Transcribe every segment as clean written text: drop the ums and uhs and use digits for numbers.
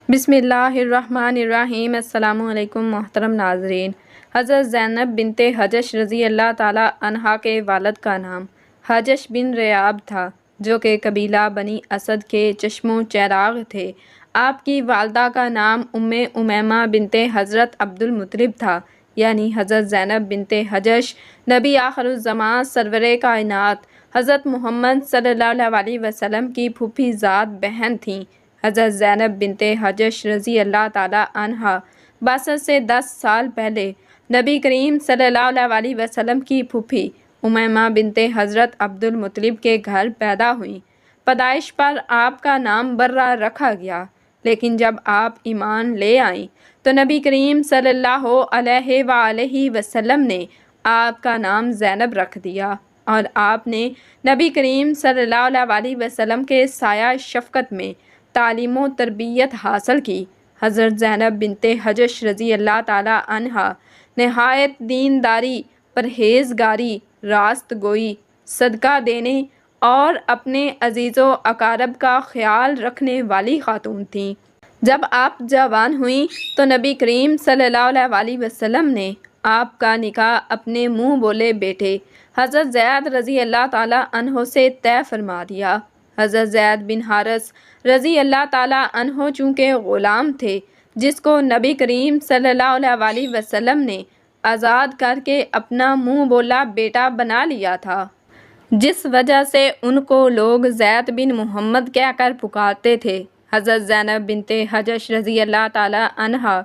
بسم اللہ الرحمن الرحیم۔ السلام علیکم محترم ناظرین۔ حضرت زینب بنت حجش رضی اللہ تعالیٰ عنہا کے والد کا نام حجش بن ریاب تھا، جو کہ قبیلہ بنی اسد کے چشم و چراغ تھے۔ آپ کی والدہ کا نام ام امیمہ بنت حضرت عبد المطلب تھا، یعنی حضرت زینب بنت حجش نبی آخر الزمان سرور کائنات حضرت محمد صلی اللہ علیہ وسلم کی پھوپھی زاد بہن تھیں۔ حضرت زینب بنت حجش رضی اللہ تعالیٰ عنہا بعثت سے 10 سال پہلے نبی کریم صلی اللہ علیہ وسلم کی پھوپھی امیمہ بنت حضرت عبد المطلب کے گھر پیدا ہوئیں۔ پیدائش پر آپ کا نام برہ رکھا گیا، لیکن جب آپ ایمان لے آئیں تو نبی کریم صلی اللہ علیہ وآلہ وسلم نے آپ کا نام زینب رکھ دیا، اور آپ نے نبی کریم صلی اللہ علیہ وسلم کے سایہ شفقت میں تعلیم و تربیت حاصل کی۔ حضرت زینب بنت حجش رضی اللہ تعالیٰ عنہا نہایت دینداری، پرہیزگاری، راست گوئی، صدقہ دینے اور اپنے عزیز و اقارب کا خیال رکھنے والی خاتون تھیں۔ جب آپ جوان ہوئیں تو نبی کریم صلی اللہ علیہ وسلم نے آپ کا نکاح اپنے منہ بولے بیٹے حضرت زید رضی اللہ تعالیٰ عنہ سے طے فرما دیا۔ حضرت زید بن حارث رضی اللہ تعالیٰ عنہ چونکہ غلام تھے، جس کو نبی کریم صلی اللہ علیہ وسلم نے آزاد کر کے اپنا منہ بولا بیٹا بنا لیا تھا، جس وجہ سے ان کو لوگ زید بن محمد کہہ کر پکارتے تھے۔ حضرت زینب بنت حجش رضی اللہ تعالیٰ عنہا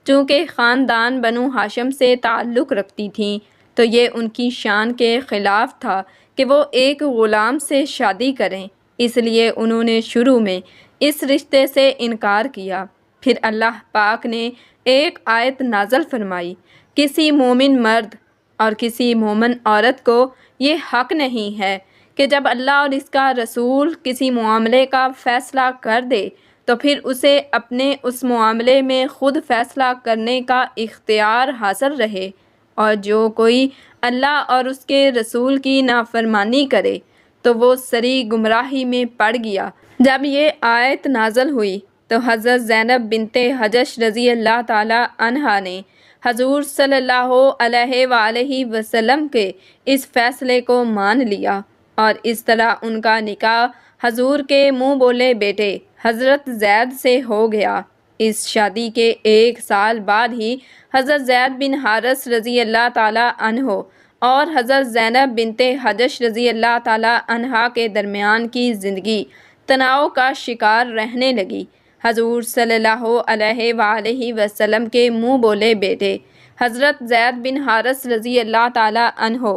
چونکہ خاندان بنو ہاشم سے تعلق رکھتی تھیں، تو یہ ان کی شان کے خلاف تھا کہ وہ ایک غلام سے شادی کریں، اس لیے انہوں نے شروع میں اس رشتے سے انکار کیا۔ پھر اللہ پاک نے ایک آیت نازل فرمائی، کسی مومن مرد اور کسی مومن عورت کو یہ حق نہیں ہے کہ جب اللہ اور اس کا رسول کسی معاملے کا فیصلہ کر دے تو پھر اسے اپنے اس معاملے میں خود فیصلہ کرنے کا اختیار حاصل رہے، اور جو کوئی اللہ اور اس کے رسول کی نافرمانی کرے تو وہ سری گمراہی میں پڑ گیا۔ جب یہ آیت نازل ہوئی تو حضرت زینب بنت حجش رضی اللہ تعالیٰ عنہا نے حضور صلی اللہ علیہ وآلہ وسلم کے اس فیصلے کو مان لیا، اور اس طرح ان کا نکاح حضور کے منہ بولے بیٹے حضرت زید سے ہو گیا۔ اس شادی کے 1 سال بعد ہی حضرت زید بن حارث رضی اللہ تعالیٰ عنہ اور حضرت زینب بنت حجش رضی اللہ تعالیٰ عنہا کے درمیان کی زندگی تناؤ کا شکار رہنے لگی۔ حضور صلی اللہ علیہ وآلہ وسلم کے منہ بولے بیٹے حضرت زید بن حارث رضی اللہ تعالیٰ عنہ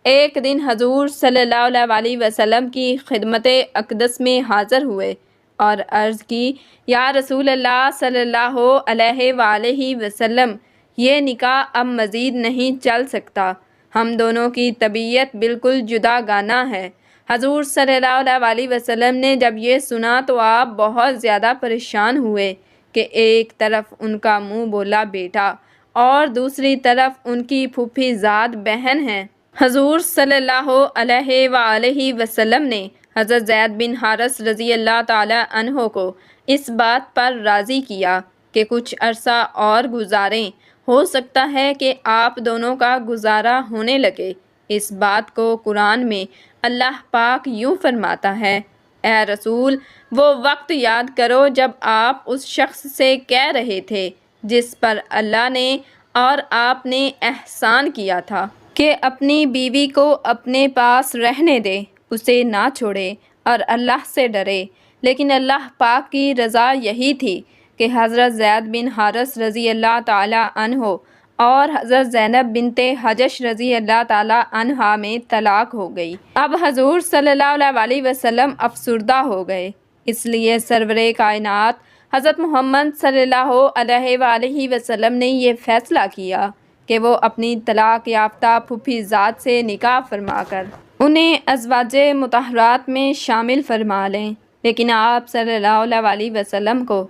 ایک دن حضور صلی اللہ علیہ وسلم کی خدمت اقدس میں حاضر ہوئے اور عرض کی، یا رسول اللہ صلی اللہ علیہ وآلہ وسلم، یہ نکاح اب مزید نہیں چل سکتا، ہم دونوں کی طبیعت بالکل جدا گانہ ہے۔ حضور صلی اللہ علیہ وسلم نے جب یہ سنا تو آپ بہت زیادہ پریشان ہوئے کہ ایک طرف ان کا منہ بولا بیٹا اور دوسری طرف ان کی پھوپھی زاد بہن ہیں۔ حضور صلی اللہ علیہ وآلہ وسلم نے حضرت زید بن حارث رضی اللہ تعالی عنہ کو اس بات پر راضی کیا کہ کچھ عرصہ اور گزاریں، ہو سکتا ہے کہ آپ دونوں کا گزارا ہونے لگے۔ اس بات کو قرآن میں اللہ پاک یوں فرماتا ہے، اے رسول، وہ وقت یاد کرو جب آپ اس شخص سے کہہ رہے تھے جس پر اللہ نے اور آپ نے احسان کیا تھا کہ اپنی بیوی کو اپنے پاس رہنے دے، اسے نہ چھوڑے اور اللہ سے ڈرے، لیکن اللہ پاک کی رضا یہی تھی کہ حضرت زید بن حارث رضی اللہ تعالی عنہ اور حضرت زینب بنت حجش رضی اللہ تعالی عنہا میں طلاق ہو گئی۔ اب حضور صلی اللہ علیہ وسلم افسردہ ہو گئے، اس لیے سرور کائنات حضرت محمد صلی اللہ علیہ وآلہ وسلم نے یہ فیصلہ کیا کہ وہ اپنی طلاق یافتہ پھوپھی زاد سے نکاح فرما کر انہیں ازواج مطہرات میں شامل فرما لیں، لیکن آپ صلی اللہ علیہ وسلم کو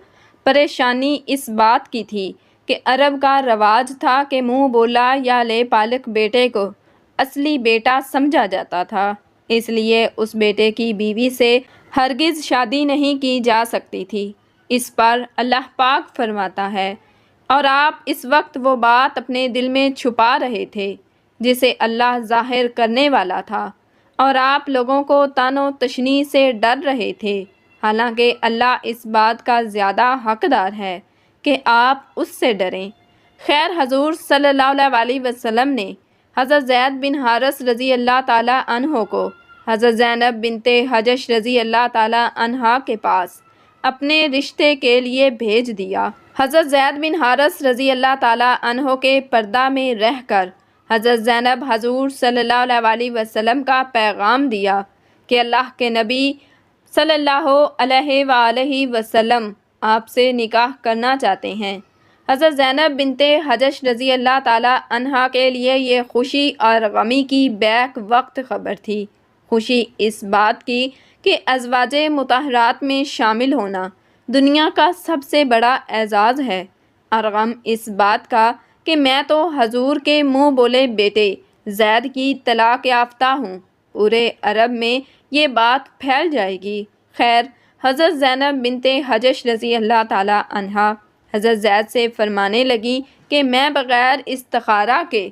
پریشانی اس بات کی تھی کہ عرب کا رواج تھا کہ منہ بولا یا لے پالک بیٹے کو اصلی بیٹا سمجھا جاتا تھا، اس لیے اس بیٹے کی بیوی سے ہرگز شادی نہیں کی جا سکتی تھی۔ اس پر اللہ پاک فرماتا ہے، اور آپ اس وقت وہ بات اپنے دل میں چھپا رہے تھے جسے اللہ ظاہر کرنے والا تھا، اور آپ لوگوں کو طعن و تشنیع سے ڈر رہے تھے، حالانکہ اللہ اس بات کا زیادہ حقدار ہے کہ آپ اس سے ڈریں۔ خیر، حضور صلی اللہ علیہ وسلم نے حضرت زید بن حارث رضی اللہ تعالیٰ عنہ کو حضرت زینب بنت حجش رضی اللہ تعالیٰ عنہا کے پاس اپنے رشتے کے لیے بھیج دیا۔ حضرت زید بن حارث رضی اللہ تعالیٰ عنہ کے پردہ میں رہ کر حضرت زینب حضور صلی اللہ علیہ وسلم کا پیغام دیا کہ اللہ کے نبی صلی اللہ علیہ وآلہ وسلم آپ سے نکاح کرنا چاہتے ہیں۔ حضرت زینب بنت حجش رضی اللہ تعالیٰ عنہا کے لیے یہ خوشی اور غمی کی بیک وقت خبر تھی۔ خوشی اس بات کی کہ ازواج مطہرات میں شامل ہونا دنیا کا سب سے بڑا اعزاز ہے، اور غم اس بات کا کہ میں تو حضور کے منہ بولے بیٹے زید کی طلاق یافتہ ہوں، پورے عرب میں یہ بات پھیل جائے گی۔ خیر، حضرت زینب بنت حجش رضی اللہ تعالیٰ عنہا حضرت زید سے فرمانے لگی کہ میں بغیر استخارہ کے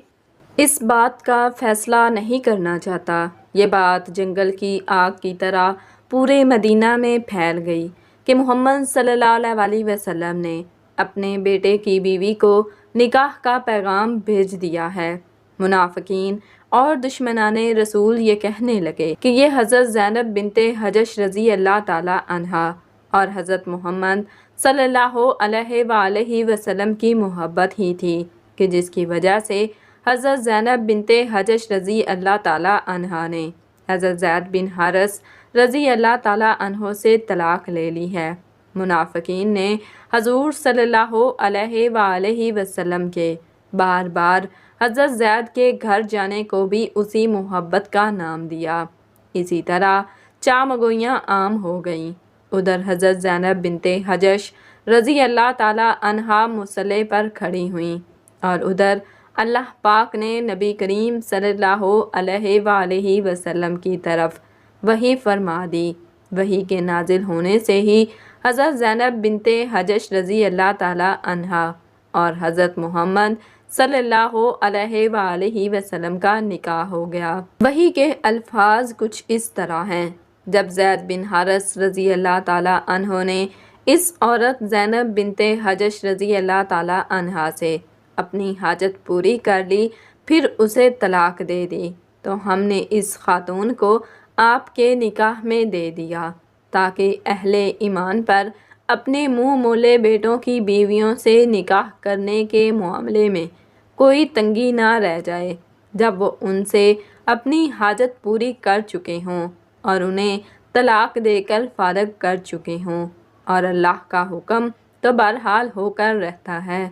اس بات کا فیصلہ نہیں کرنا چاہتا۔ یہ بات جنگل کی آگ کی طرح پورے مدینہ میں پھیل گئی کہ محمد صلی اللہ علیہ وسلم نے اپنے بیٹے کی بیوی کو نکاح کا پیغام بھیج دیا ہے۔ منافقین اور دشمنان رسول یہ کہنے لگے کہ یہ حضرت زینب بنت حجش رضی اللہ تعالیٰ عنہا اور حضرت محمد صلی اللہ علیہ وآلہ وسلم کی محبت ہی تھی کہ جس کی وجہ سے حضرت زینب بنت حجش رضی اللہ تعالیٰ عنہا نے حضرت زید بن حارث رضی اللہ تعالیٰ عنہ سے طلاق لے لی ہے۔ منافقین نے حضور صلی اللہ علیہ وآلہ وسلم کے بار بار حضرت زید کے گھر جانے کو بھی اسی محبت کا نام دیا۔ اسی طرح چامگوئیاں عام ہو گئیں۔ ادھر حضرت زینب بنت حجش رضی اللہ تعالیٰ عنہا مصلی پر کھڑی ہوئیں، اور ادھر اللہ پاک نے نبی کریم صلی اللہ علیہ وآلہ وسلم کی طرف وحی فرما دی۔ وحی کے نازل ہونے سے ہی حضرت زینب بنت حجش رضی اللہ تعالیٰ عنہا اور حضرت محمد صلی اللہ علیہ وآلہ وسلم کا نکاح ہو گیا۔ وحی کے الفاظ کچھ اس طرح ہیں: جب زید بن حارث رضی اللہ تعالیٰ عنہ نے اس عورت زینب بنت حجش رضی اللہ تعالیٰ عنہا سے اپنی حاجت پوری کر لی، پھر اسے طلاق دے دی، تو ہم نے اس خاتون کو آپ کے نکاح میں دے دیا تاکہ اہل ایمان پر اپنے منہ مولے بیٹوں کی بیویوں سے نکاح کرنے کے معاملے میں کوئی تنگی نہ رہ جائے جب وہ ان سے اپنی حاجت پوری کر چکے ہوں اور انہیں طلاق دے کر فارغ کر چکے ہوں، اور اللہ کا حکم تو بہرحال ہو کر رہتا ہے۔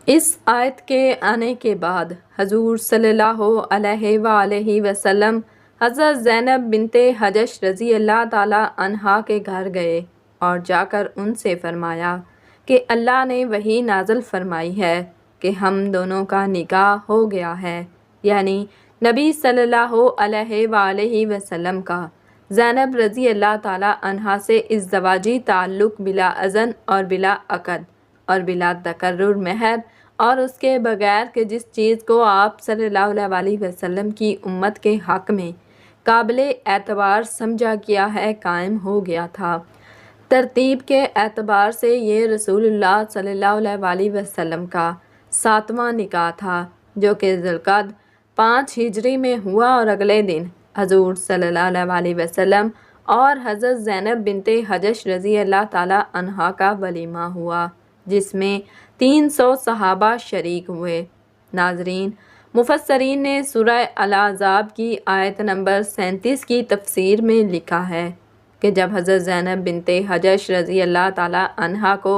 اس آیت کے آنے کے بعد حضور صلی اللہ علیہ وآلہ وسلم حضرت زینب بنت حجش رضی اللہ تعالیٰ عنہا کے گھر گئے اور جا کر ان سے فرمایا کہ اللہ نے وحی نازل فرمائی ہے کہ ہم دونوں کا نکاح ہو گیا ہے، یعنی نبی صلی اللہ علیہ وآلہ وسلم کا زینب رضی اللہ تعالیٰ عنہا سے ازدواجی تعلق بلا اذن اور بلا عقد اور بلا تقرر مہر، اور اس کے بغیر کہ جس چیز کو آپ صلی اللہ علیہ وسلم کی امت کے حق میں قابل اعتبار سمجھا گیا ہے قائم ہو گیا تھا۔ ترتیب کے اعتبار سے یہ رسول اللہ صلی اللہ علیہ وسلم کا 7واں نکاح تھا، جو کہ ذوالقعدہ 5 ہجری میں ہوا، اور اگلے دن حضور صلی اللہ علیہ وسلم اور حضرت زینب بنت حجش رضی اللہ تعالیٰ عنہا کا ولیمہ ہوا، جس میں 300 صحابہ شریک ہوئے۔ ناظرین، مفسرین نے سورہ الاحزاب کی آیت نمبر 37 کی تفسیر میں لکھا ہے کہ جب حضرت زینب بنت حجش رضی اللہ تعالیٰ عنہا کو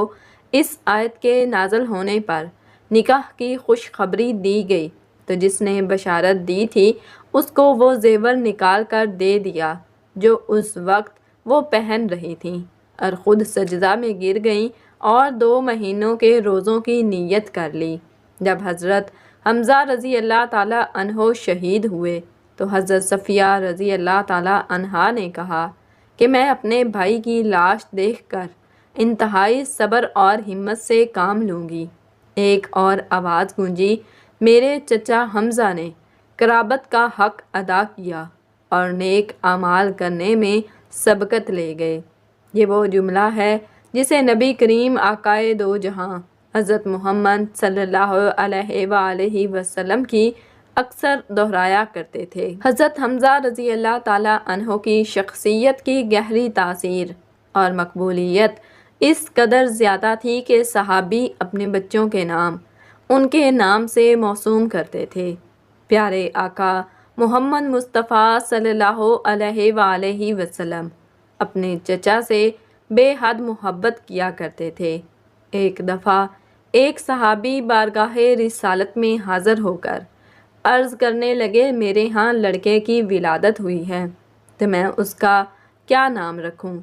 اس آیت کے نازل ہونے پر نکاح کی خوشخبری دی گئی تو جس نے بشارت دی تھی اس کو وہ زیور نکال کر دے دیا جو اس وقت وہ پہن رہی تھیں، اور خود سجدہ میں گر گئیں اور 2 مہینوں کے روزوں کی نیت کر لی۔ جب حضرت حمزہ رضی اللہ تعالیٰ عنہ شہید ہوئے تو حضرت صفیہ رضی اللہ تعالیٰ عنہا نے کہا کہ میں اپنے بھائی کی لاش دیکھ کر انتہائی صبر اور ہمت سے کام لوں گی۔ ایک اور آواز گونجی، میرے چچا حمزہ نے قرابت کا حق ادا کیا اور نیک اعمال کرنے میں سبقت لے گئے۔ یہ وہ جملہ ہے جسے نبی کریم آقائے دو جہاں حضرت محمد صلی اللہ علیہ وآلہ وسلم کی اکثر دہرایا کرتے تھے۔ حضرت حمزہ رضی اللہ تعالیٰ عنہ کی شخصیت کی گہری تاثیر اور مقبولیت اس قدر زیادہ تھی کہ صحابی اپنے بچوں کے نام ان کے نام سے موسوم کرتے تھے۔ پیارے آقا محمد مصطفیٰ صلی اللہ علیہ وآلہ وسلم اپنے چچا سے بے حد محبت کیا کرتے تھے۔ ایک دفعہ ایک صحابی بارگاہ رسالت میں حاضر ہو کر عرض کرنے لگے، میرے ہاں لڑکے کی ولادت ہوئی ہے تو میں اس کا کیا نام رکھوں؟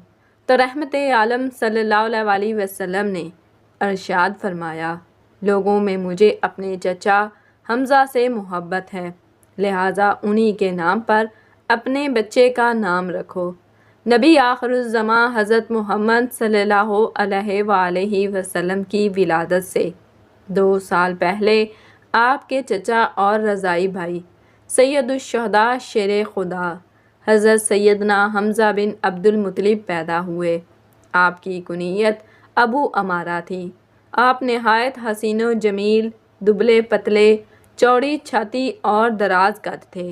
تو رحمت عالم صلی اللہ علیہ وسلم نے ارشاد فرمایا، لوگوں میں مجھے اپنے چچا حمزہ سے محبت ہے، لہٰذا انہی کے نام پر اپنے بچے کا نام رکھو۔ نبی آخر الزماں حضرت محمد صلی اللہ علیہ وآلہ وسلم کی ولادت سے 2 سال پہلے آپ کے چچا اور رضائی بھائی سید الشہداء شیر خدا حضرت سیدنا حمزہ بن عبد المطلب پیدا ہوئے۔ آپ کی کنیت ابو امارہ تھی۔ آپ نہایت حسین و جمیل، دبلے پتلے، چوڑی چھاتی اور دراز قد تھے۔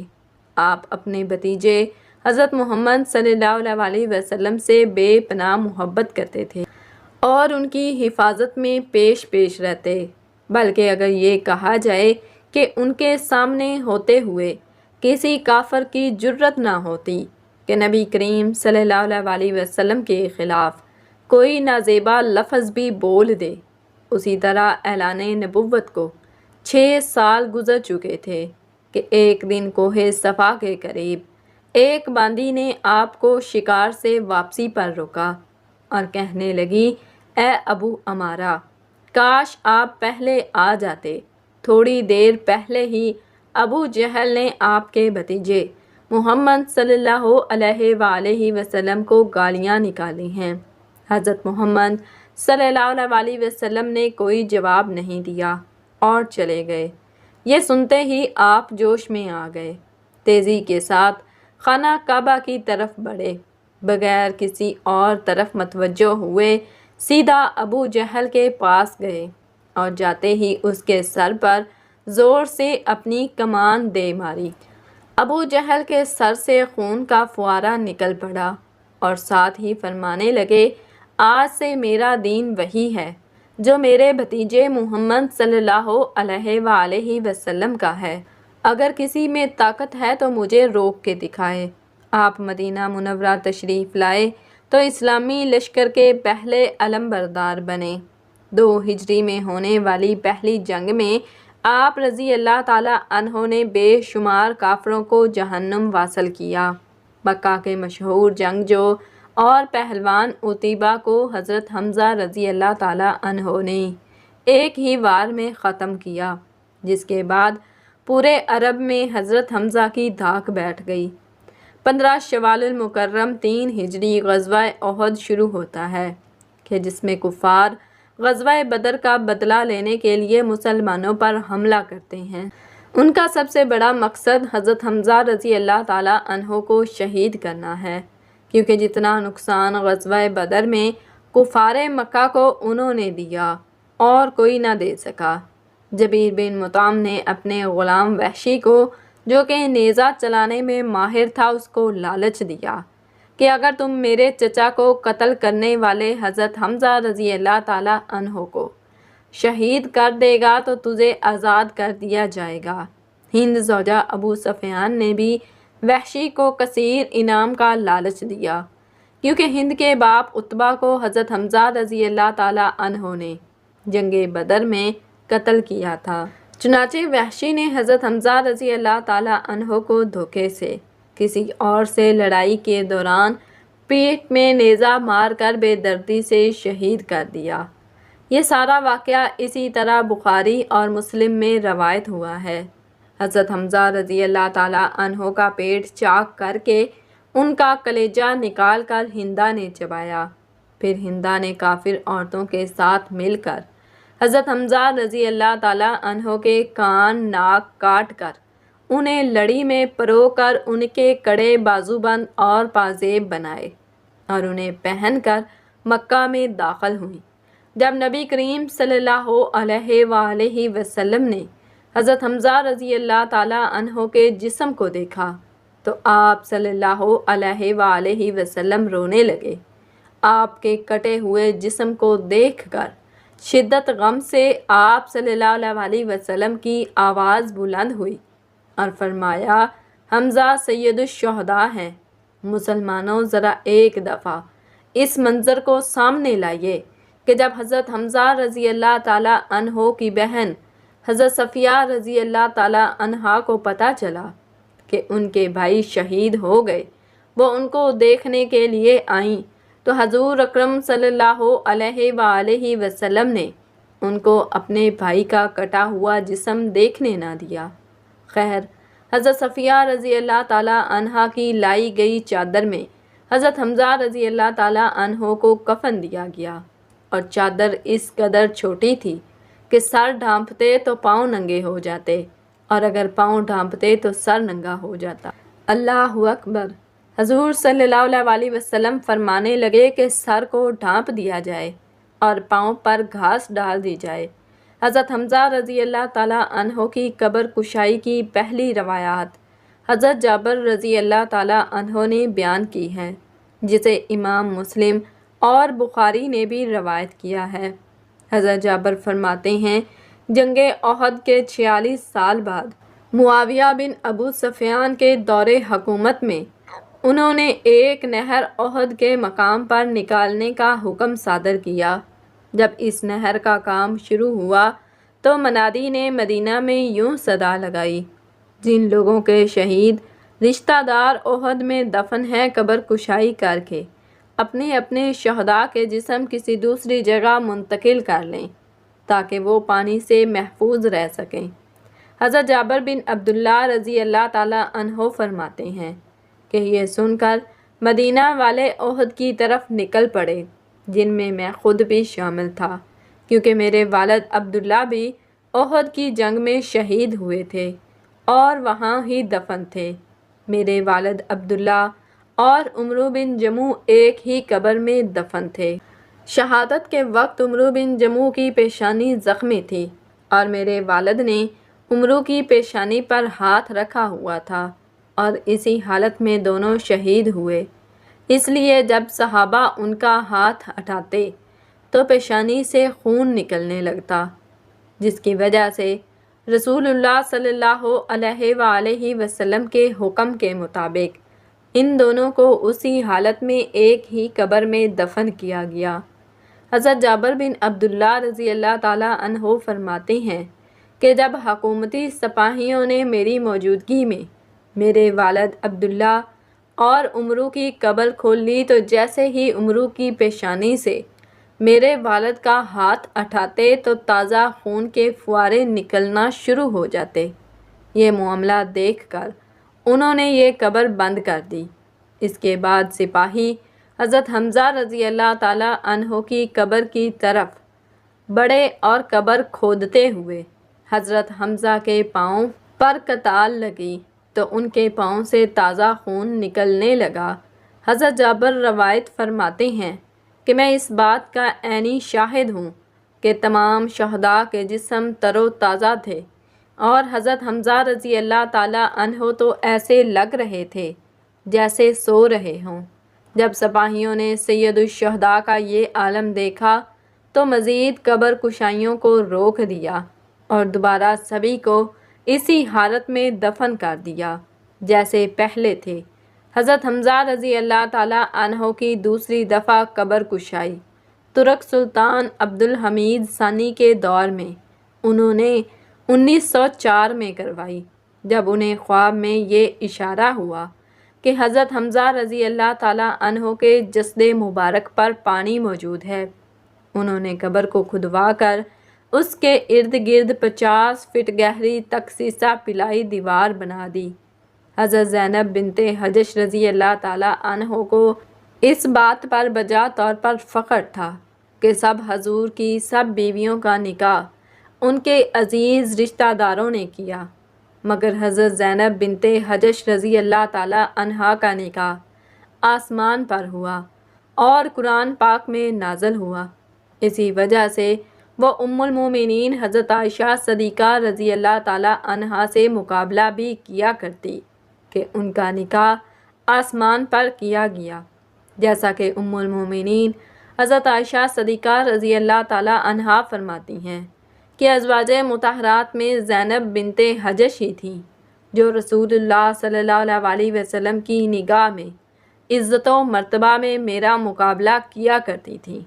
آپ اپنے بھتیجے حضرت محمد صلی اللہ علیہ وسلم سے بے پناہ محبت کرتے تھے اور ان کی حفاظت میں پیش پیش رہتے، بلکہ اگر یہ کہا جائے کہ ان کے سامنے ہوتے ہوئے کسی کافر کی جرت نہ ہوتی کہ نبی کریم صلی اللہ علیہ وسلم کے خلاف کوئی نازیبا لفظ بھی بول دے۔ اسی طرح اعلان نبوت کو 6 سال گزر چکے تھے کہ ایک دن کوہ صفا کے قریب ایک باندی نے آپ کو شکار سے واپسی پر روکا اور کہنے لگی، اے ابو امارہ، کاش آپ پہلے آ جاتے۔ تھوڑی دیر پہلے ہی ابو جہل نے آپ کے بھتیجے محمد صلی اللہ علیہ وآلہ وسلم کو گالیاں نکالی ہیں۔ حضرت محمد صلی اللہ علیہ وسلم نے کوئی جواب نہیں دیا اور چلے گئے۔ یہ سنتے ہی آپ جوش میں آ گئے، تیزی کے ساتھ خانہ کعبہ کی طرف بڑھے، بغیر کسی اور طرف متوجہ ہوئے سیدھا ابو جہل کے پاس گئے اور جاتے ہی اس کے سر پر زور سے اپنی کمان دے ماری۔ ابو جہل کے سر سے خون کا فوارہ نکل پڑا اور ساتھ ہی فرمانے لگے، آج سے میرا دین وہی ہے جو میرے بھتیجے محمد صلی اللہ علیہ وآلہ وسلم کا ہے۔ اگر کسی میں طاقت ہے تو مجھے روک کے دکھائے۔ آپ مدینہ منورہ تشریف لائے تو اسلامی لشکر کے پہلے علم بردار بنے۔ 2 ہجری میں ہونے والی پہلی جنگ میں آپ رضی اللہ تعالیٰ عنہ نے بے شمار کافروں کو جہنم واصل کیا۔ مکہ کے مشہور جنگجو اور پہلوان عتیبہ کو حضرت حمزہ رضی اللہ تعالیٰ عنہ نے ایک ہی وار میں ختم کیا، جس کے بعد پورے عرب میں حضرت حمزہ کی دھاک بیٹھ گئی۔ 15 شوال المکرم 3 ہجری غزوہ احد شروع ہوتا ہے کہ جس میں کفار غزوہ بدر کا بدلہ لینے کے لیے مسلمانوں پر حملہ کرتے ہیں۔ ان کا سب سے بڑا مقصد حضرت حمزہ رضی اللہ تعالیٰ عنہ کو شہید کرنا ہے، کیونکہ جتنا نقصان غزوہ بدر میں کفار مکہ کو انہوں نے دیا اور کوئی نہ دے سکا۔ جبیر بن مطعم نے اپنے غلام وحشی کو، جو کہ نیزہ چلانے میں ماہر تھا، اس کو لالچ دیا کہ اگر تم میرے چچا کو قتل کرنے والے حضرت حمزہ رضی اللہ تعالیٰ عنہ کو شہید کر دے گا تو تجھے آزاد کر دیا جائے گا۔ ہند زوجہ ابو سفیان نے بھی وحشی کو کثیر انعام کا لالچ دیا، کیونکہ ہند کے باپ عتبہ کو حضرت حمزہ رضی اللہ تعالیٰ عنہ نے جنگ بدر میں قتل کیا تھا۔ چنانچہ وحشی نے حضرت حمزہ رضی اللہ تعالیٰ عنہ کو دھوکے سے کسی اور سے لڑائی کے دوران پیٹھ میں نیزہ مار کر بے دردی سے شہید کر دیا۔ یہ سارا واقعہ اسی طرح بخاری اور مسلم میں روایت ہوا ہے۔ حضرت حمزہ رضی اللہ تعالیٰ عنہ کا پیٹ چاک کر کے ان کا کلیجہ نکال کر ہندہ نے چبایا۔ پھر ہندا نے کافر عورتوں کے ساتھ مل کر حضرت حمزہ رضی اللہ تعالیٰ عنہ کے کان ناک کاٹ کر انہیں لڑی میں پرو کر ان کے کڑے بازو بند اور پازیب بنائے اور انہیں پہن کر مکہ میں داخل ہوئیں۔ جب نبی کریم صلی اللہ علیہ وآلہ وسلم نے حضرت حمزہ رضی اللہ تعالیٰ عنہ کے جسم کو دیکھا تو آپ صلی اللہ علیہ وآلہ وسلم رونے لگے۔ آپ کے کٹے ہوئے جسم کو دیکھ کر شدت غم سے آپ صلی اللہ علیہ وسلم کی آواز بلند ہوئی اور فرمایا، حمزہ سید الشہداء ہیں، مسلمانوں ذرا ایک دفعہ اس منظر کو سامنے لائیے کہ جب حضرت حمزہ رضی اللہ تعالیٰ عنہ کی بہن حضرت صفیہ رضی اللہ تعالیٰ عنہا کو پتہ چلا کہ ان کے بھائی شہید ہو گئے، وہ ان کو دیکھنے کے لیے آئیں تو حضور اکرم صلی اللہ علیہ وآلہ وسلم نے ان کو اپنے بھائی کا کٹا ہوا جسم دیکھنے نہ دیا۔ خیر، حضرت صفیہ رضی اللہ تعالیٰ عنہا کی لائی گئی چادر میں حضرت حمزہ رضی اللہ تعالیٰ عنہ کو کفن دیا گیا، اور چادر اس قدر چھوٹی تھی کہ سر ڈھانپتے تو پاؤں ننگے ہو جاتے، اور اگر پاؤں ڈھانپتے تو سر ننگا ہو جاتا۔ اللہ اکبر! حضور صلی اللہ علیہ وسلم فرمانے لگے کہ سر کو ڈھانپ دیا جائے اور پاؤں پر گھاس ڈال دی جائے۔ حضرت حمزہ رضی اللہ تعالیٰ عنہ کی قبر کشائی کی پہلی روایات حضرت جابر رضی اللہ تعالیٰ عنہ نے بیان کی ہے، جسے امام مسلم اور بخاری نے بھی روایت کیا ہے۔ حضرت جابر فرماتے ہیں، جنگ احد کے 46 سال بعد معاویہ بن ابو سفیان کے دور حکومت میں انہوں نے ایک نہر احد کے مقام پر نکالنے کا حکم صادر کیا۔ جب اس نہر کا کام شروع ہوا تو منادی نے مدینہ میں یوں صدا لگائی، جن لوگوں کے شہید رشتہ دار احد میں دفن ہیں قبر کشائی کر کے اپنے اپنے شہداء کے جسم کسی دوسری جگہ منتقل کر لیں تاکہ وہ پانی سے محفوظ رہ سکیں۔ حضرت جابر بن عبداللہ رضی اللہ تعالیٰ عنہ فرماتے ہیں کہ یہ سن کر مدینہ والے احد کی طرف نکل پڑے، جن میں خود بھی شامل تھا، کیونکہ میرے والد عبداللہ بھی احد کی جنگ میں شہید ہوئے تھے اور وہاں ہی دفن تھے۔ میرے والد عبداللہ اور عمرو بن جموح ایک ہی قبر میں دفن تھے۔ شہادت کے وقت عمرو بن جموح کی پیشانی زخمی تھی اور میرے والد نے عمرو کی پیشانی پر ہاتھ رکھا ہوا تھا، اور اسی حالت میں دونوں شہید ہوئے۔ اس لیے جب صحابہ ان کا ہاتھ ہٹاتے تو پیشانی سے خون نکلنے لگتا، جس کی وجہ سے رسول اللہ صلی اللہ علیہ وآلہ وسلم کے حکم کے مطابق ان دونوں کو اسی حالت میں ایک ہی قبر میں دفن کیا گیا۔ حضرت جابر بن عبداللہ رضی اللہ تعالیٰ عنہ فرماتے ہیں کہ جب حکومتی سپاہیوں نے میری موجودگی میں میرے والد عبداللہ اور عمرو کی قبر کھول لی تو جیسے ہی عمرو کی پیشانی سے میرے والد کا ہاتھ اٹھاتے تو تازہ خون کے فوارے نکلنا شروع ہو جاتے۔ یہ معاملہ دیکھ کر انہوں نے یہ قبر بند کر دی۔ اس کے بعد سپاہی حضرت حمزہ رضی اللہ تعالیٰ عنہ کی قبر کی طرف بڑے اور قبر کھودتے ہوئے حضرت حمزہ کے پاؤں پر کتال لگی تو ان کے پاؤں سے تازہ خون نکلنے لگا۔ حضرت جابر روایت فرماتے ہیں کہ میں اس بات کا عینی شاہد ہوں کہ تمام شہداء کے جسم تر و تازہ تھے، اور حضرت حمزہ رضی اللہ تعالیٰ عنہ تو ایسے لگ رہے تھے جیسے سو رہے ہوں۔ جب سپاہیوں نے سید الشہداء کا یہ عالم دیکھا تو مزید قبر کشائیوں کو روک دیا اور دوبارہ سبھی کو اسی حالت میں دفن کر دیا جیسے پہلے تھے۔ حضرت حمزہ رضی اللہ تعالیٰ عنہ کی دوسری دفعہ قبر کشائی ترک سلطان عبدالحمید ثانی کے دور میں انہوں نے 1904 میں کروائی، جب انہیں خواب میں یہ اشارہ ہوا کہ حضرت حمزہ رضی اللہ تعالیٰ عنہ کے جسد مبارک پر پانی موجود ہے۔ انہوں نے قبر کو کھدوا کر اس کے ارد گرد 50 فٹ گہری تک سیسہ پلائی دیوار بنا دی۔ حضرت زینب بنت حجش رضی اللہ تعالیٰ عنہ کو اس بات پر بجا طور پر فخر تھا کہ سب حضور کی سب بیویوں کا نکاح ان کے عزیز رشتہ داروں نے کیا، مگر حضرت زینب بنت حجش رضی اللہ تعالی عنہا کا نکاح آسمان پر ہوا اور قرآن پاک میں نازل ہوا۔ اسی وجہ سے وہ ام المومنین حضرت عائشہ صدیقہ رضی اللہ تعالی عنہا سے مقابلہ بھی کیا کرتی کہ ان کا نکاح آسمان پر کیا گیا، جیسا کہ ام المومنین حضرت عائشہ صدیقہ رضی اللہ تعالی عنہا فرماتی ہیں کہ ازواج مطہرات میں زینب بنت حجش ہی تھیں جو رسول اللہ صلی اللہ علیہ وسلم کی نگاہ میں عزت و مرتبہ میں میرا مقابلہ کیا کرتی تھیں۔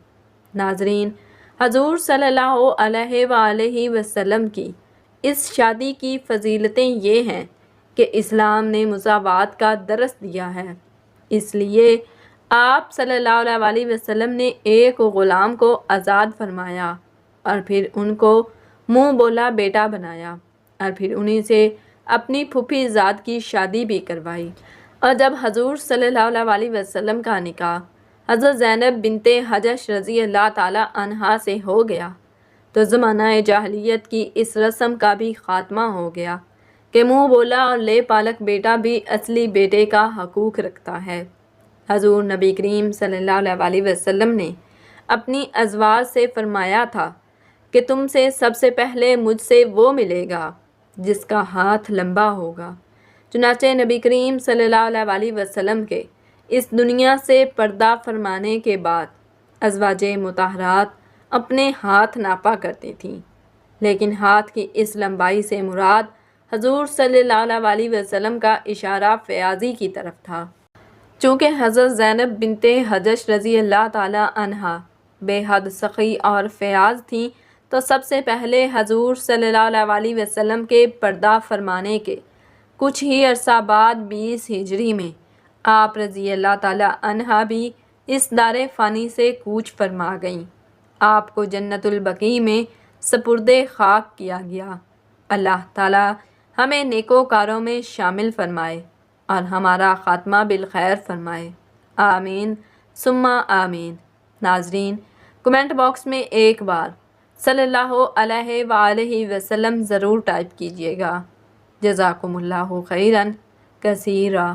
ناظرین، حضور صلی اللہ علیہ وآلہ وسلم کی اس شادی کی فضیلتیں یہ ہیں کہ اسلام نے مساوات کا درس دیا ہے، اس لیے آپ صلی اللہ علیہ وسلم نے ایک غلام کو آزاد فرمایا اور پھر ان کو منہ بولا بیٹا بنایا اور پھر انہی سے اپنی پھوپھی زاد کی شادی بھی کروائی۔ اور جب حضور صلی اللہ علیہ وسلم کا نکاح حضرت زینب بنت حجش رضی اللہ تعالی عنہا سے ہو گیا تو زمانہ جاہلیت کی اس رسم کا بھی خاتمہ ہو گیا کہ منہ بولا اور لے پالک بیٹا بھی اصلی بیٹے کا حقوق رکھتا ہے۔ حضور نبی کریم صلی اللہ علیہ وسلم نے اپنی ازواج سے فرمایا تھا کہ تم سے سب سے پہلے مجھ سے وہ ملے گا جس کا ہاتھ لمبا ہوگا۔ چنانچہ نبی کریم صلی اللہ علیہ وسلم کے اس دنیا سے پردہ فرمانے کے بعد ازواج مطہرات اپنے ہاتھ ناپا کرتی تھیں، لیکن ہاتھ کی اس لمبائی سے مراد حضور صلی اللہ علیہ وسلم کا اشارہ فیاضی کی طرف تھا۔ چونکہ حضرت زینب بنت حجش رضی اللہ تعالی عنہا بے حد سخی اور فیاض تھیں تو سب سے پہلے حضور صلی اللہ علیہ وسلم کے پردہ فرمانے کے کچھ ہی عرصہ بعد 20 ہجری میں آپ رضی اللہ تعالی عنہا بھی اس دار فانی سے کوچ فرما گئیں۔ آپ کو جنت البقیع میں سپرد خاک کیا گیا۔ اللہ تعالی ہمیں نیکوکاروں میں شامل فرمائے اور ہمارا خاتمہ بالخیر فرمائے، آمین ثم آمین۔ ناظرین، کمنٹ باکس میں ایک بار صلی اللہ علیہ وآلہ وسلم ضرور ٹائپ کیجیے گا۔ جزاکم اللہ خیراً کثیرا۔